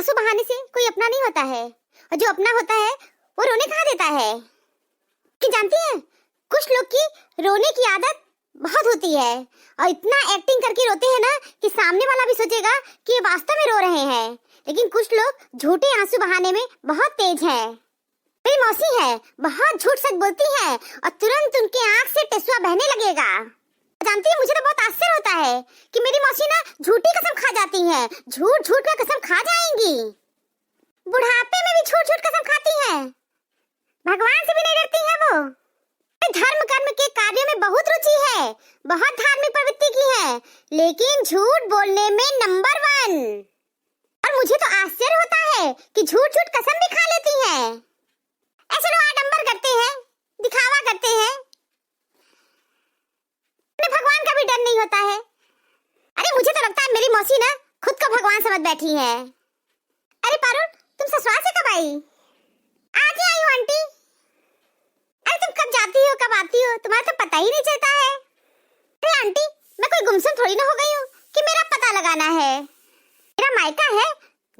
आंसू बहाने से कोई अपना नहीं होता है, और जो अपना होता है वो रोने कहाँ देता है। कि जानती हैं, कुछ लोग की रोने की आदत बहुत होती है और इतना एक्टिंग करके रोते हैं ना कि सामने वाला भी सोचेगा कि ये वास्तव में रो रहे हैं। लेकिन कुछ लोग झूठे आंसू बहाने में बहुत तेज हैं। मेरी मौसी है, बहुत झूठ सच बोलती है और तुरंत उनके आंख से टेसुआ बहने लगेगा। जानती है, मुझे तो बहुत आश्चर्य होता है कि मेरी मौसी ना झूठी कसम खा जाती हैं, झूठ झूठ का कसम खा जाएंगी। बुढ़ापे में भी झूठ झूठ कसम खाती हैं। भगवान से भी नहीं डरती है वो। धर्म कर्म के कार्यों में बहुत रुचि है, बहुत धार्मिक प्रवृत्ति की है, लेकिन झूठ बोलने में नंबर 1। और मुझे तो आश्चर्य होता है कि झूठ झूठ कसम भी खा लेती हैं। ऐसे लोग आडंबर करते हैं, दिखावा करते हैं, उन्हें भगवान का भी डर नहीं होता है। अरे मुझे तो लगता है मेरी मौसी ना खुद को भगवान समझ बैठी है। अरे पारुल, तुम ससुराल से कब आई? आज ही आई हूँ आंटी। अरे तुम कब जाती हो कब आती हो, तुम्हारा तो पता ही नहीं चलता है। अरे आंटी, मैं कोई गुमसुम थोड़ी ना हो गई हूँ कि मेरा पता लगाना है। मेरा मायका है,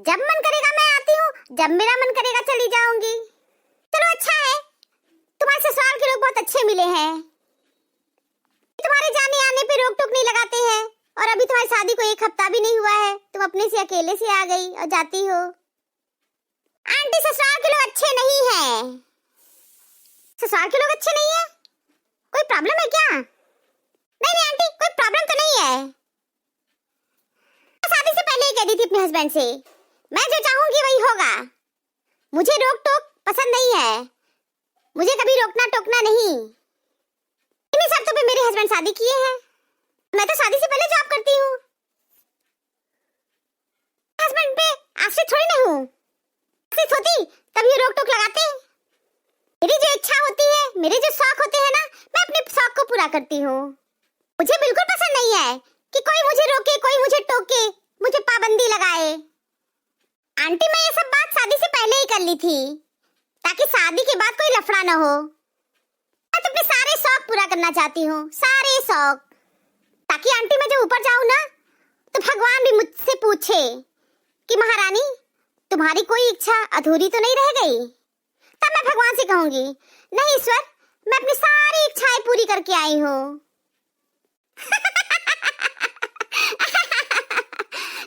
जब मन करेगा मैं आती हूँ, जब मेरा मन करेगा चली जाऊंगी। चलो अच्छा है, तुम्हारे ससुराल के लोग बहुत अच्छे मिले हैं, तुम्हारे जाने आने पे रोक टोक नहीं लगाते हैं। और अभी तुम्हारी शादी को 1 हफ्ता भी नहीं हुआ है, तुम अपने से अकेले से आ गई और जाती हो। आंटी, ससुराल के लोग अच्छे नहीं हैं। ससुराल के लोग अच्छे नहीं है? कोई प्रॉब्लम है क्या? नहीं नहीं आंटी, कोई प्रॉब्लम तो नहीं है। मैं शादी से पहले ही कह दी थी अपने हस्बैंड से, मैं जो चाहूंगी वही होगा। मुझे रोक टोक पसंद नहीं है, मुझे कभी रोकना टोकना नहीं। इन्हीं शर्तों पे मेरे हस्बैंड शादी किए हैं। मैं तो शादी से पहले जॉब करती हूँ, हस्बैंड पे आश्रित थोड़ी नहीं हूँ। आश्रित होती तभी रोक टोक लगाते। मेरी जो इच्छा होती है, मेरे जो शौक होते हैं ना, मैं अपने शौक को पूरा करती हूँ। मुझे बिल्कुल पसंद नहीं है कि कोई मुझे रोके, कोई मुझे टोके, मुझे पाबंदी लगाए। आंटी, मैं ये सब बात शादी से पहले ही कर ली थी ताकि शादी के बाद कोई लफड़ा ना हो। मैं तो अपने सारे शौक पूरा करना चाहती हूँ, सारे शौक, ताकि आंटी मैं जब ऊपर जाऊँ ना तो भगवान भी मुझसे पूछे कि महारानी, तुम्हारी कोई इच्छा अधूरी तो नहीं रह गई। तब मैं भगवान से कहूंगी, नहीं ईश्वर, मैं अपनी सारी इच्छाएं पूरी करके आई हूँ।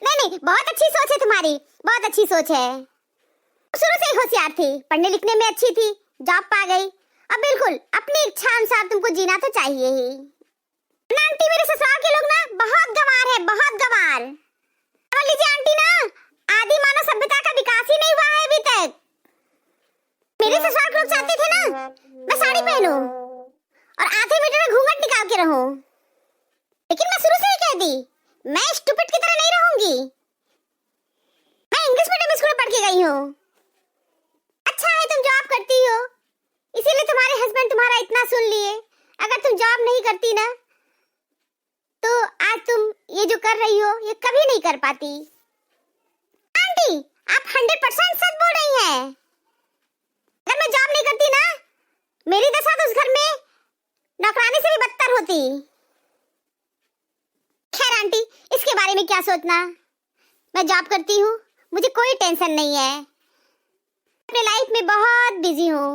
नहीं, बहुत अच्छी सोच है तुम्हारी, बहुत अच्छी सोच है। शुरू से ही होशियार थी, पढ़ने लिखने में अच्छी थी, जॉब पा गई। अब बिल्कुल अपनी इच्छा अनुसार तुमको जीना तो चाहिए ही। आंटी, मेरे ससुराल के लोग ना बहुत गंवार है, बहुत गंवार। समझ लीजिए आंटी ना, आदि मानव सभ्यता का विकास ही नहीं हुआ है अभी तक। मेरे ससुराल के लोग चाहते थे ना मैं साड़ी पहनूं और आधे मीटर में घूंघट निकाल के रहूं, लेकिन मैं शुरू से ही कह दी, मैं स्टूपिड की तरह नहीं रहूंगी। मैं इंग्लिश मीडियम स्कूल में पढ़ के गई हूँ। अच्छा है तुम जॉब करती हो, इसीलिए तुम्हारे हस्बैंड तुम्हारा इतना सुन लिए। अगर तुम जॉब नहीं करती ना तो आज तुम ये जो कर रही हो ये कभी नहीं कर पाती। आंटी, आप 100% सच बोल रही हैं। अगर मैं जॉब नहीं करती ना, मेरी दशा तो उस घर में नौकरानी से भी बदतर होती। खैर आंटी, इसके बारे में क्या सोचना, मैं जॉब करती हूँ, मुझे कोई टेंशन नहीं है, अपने लाइफ में बहुत बिजी हूँ।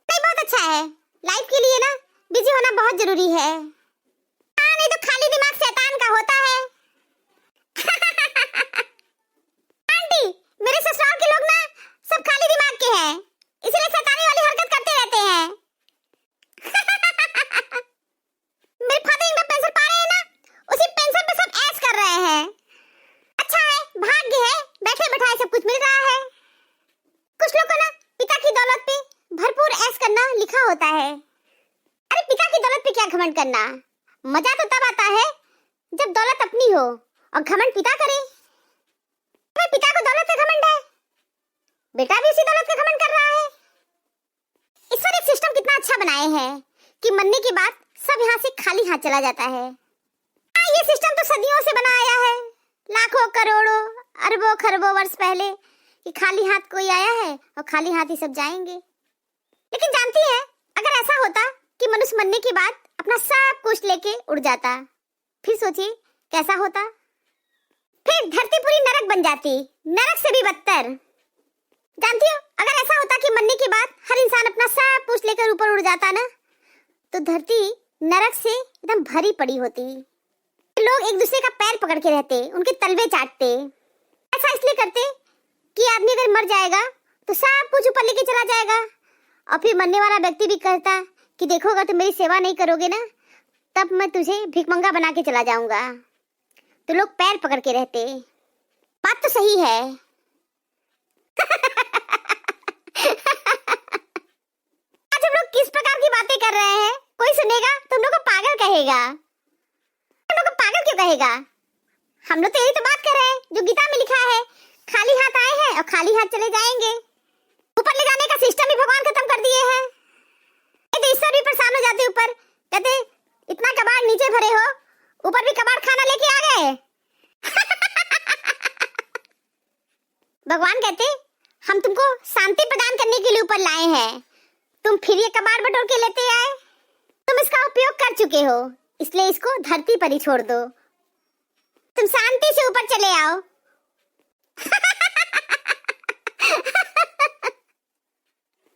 नहीं, बहुत अच्छा है, लाइफ के लिए ना बिजी होना बहुत जरूरी है। हाँ, नहीं तो खाली दिमाग शैतान का होता है। आंटी, मेरे ससुराल के लोग ना सब खाली दिमाग के हैं, इसलिए शैतानी वाली हरकत करते रहते हैं। मेरे फादर इनकम पेंशन पा रहे हैं ना, उसी पेंशन पे सब ऐश कर रहे हैं। अच्छा है, भाग्य है, बैठे बैठाए सब कुछ मिल रहा है। कुछ लोग को ना पिता की दौलत पे भरपूर ऐश करना लिखा होता है। अरे पिता की दौलत पे क्या घमंड करना, मजा तो तब आता है जब दौलत अपनी हो और घमंड पिता करे। मैं पिता को दौलत का घमंड है, बेटा भी उसी दौलत का घमंड कर रहा है। ईश्वर एक सिस्टम कितना अच्छा बनाए हैं कि मरने के बाद सब यहाँ से खाली हाथ चला जाता है। ये सिस्टम तो सदियों से बनाया है, लाखों करोड़ों अरबों खरबों वर्ष पहले, कि खाली हाथ कोई आया है और खाली हाथ ही सब जाएंगे। लेकिन जानती है, अगर ऐसा होता कि मनुष्य मरने के बाद अपना सब कुछ लेके उड़ जाता, फिर सोचिए कैसा होता। फिर धरती पूरी नरक बन जाती, नरक से भी बदतर। जानती हो, अगर ऐसा होता कि मरने के बाद हर इंसान अपना सब पूछ लेकर ऊपर उड़ जाता ना, तो धरती नरक से एकदम भरी पड़ी होती। लोग एक दूसरे का पैर पकड़ के रहते, उनके तलवे चाटते। ऐसा इसलिए करते कि आदमी अगर मर जाएगा तो सब कुछ ऊपर लेके चला जाएगा, और फिर मरने वाला व्यक्ति भी कहता कि देखो अगर तुम मेरी सेवा नहीं करोगे ना, तब मैं तुझे भिखमंगा बना के चला जाऊंगा। तो लोग पैर पकड़ के रहते। बात तो सही है। आज हम लोग किस प्रकार की बातें कर रहे हैं, कोई सुनेगा तो हम लोग को पागल कहेगा। हम लोग को पागल क्यों कहेगा? हम लोग तो यही तो बात कर रहे हैं जो गीता में लिखा है, खाली हाथ आए हैं और खाली हाथ चले जाएंगे। ऊपर ले जाने का सिस्टम ही भगवान खत्म कर दिए हैं। तो ईश्वर भी परेशान हो जाते, ऊपर कहते इतना कबाड़ नीचे भरे हो, ऊपर भी कबाड़ खाना लेके आ गए। भगवान कहते हम तुमको शांति प्रदान करने के लिए ऊपर लाए हैं, तुम फिर ये कबाड़ बटोर के लेते आए। तुम इसका उपयोग कर चुके हो, इसलिए इसको धरती पर ही छोड़ दो। तुम शांति से ऊपर चले आओ।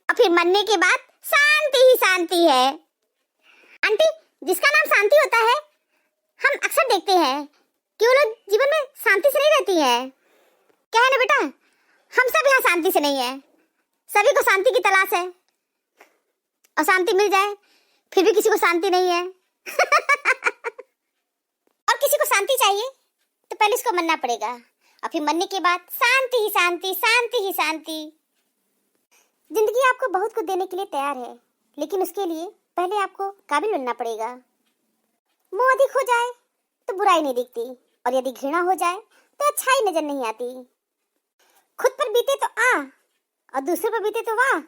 और फिर मरने के बाद शांति ही शांति है। आंटी, जिसका नाम शांति होता है, हम अक्सर देखते हैं कि वो लोग जीवन में शांति से नहीं रहती है। क्या है ना बेटा, हम सब यहाँ शांति से नहीं है। सभी को शांति की तलाश है, और शांति मिल जाए फिर भी किसी को शांति नहीं है। और किसी को शांति चाहिए तो पहले उसको मरना पड़ेगा, और फिर मरने के बाद शांति ही शांति, शांति ही शांति। जिंदगी आपको बहुत कुछ देने के लिए तैयार है, लेकिन उसके लिए पहले आपको काबिल बनना पड़ेगा। मोह अधिक हो जाए तो बुराई नहीं दिखती, और यदि घृणा हो जाए तो अच्छाई नजर नहीं आती। खुद पर बीते तो आ, और दूसरों पर बीते तो वाह।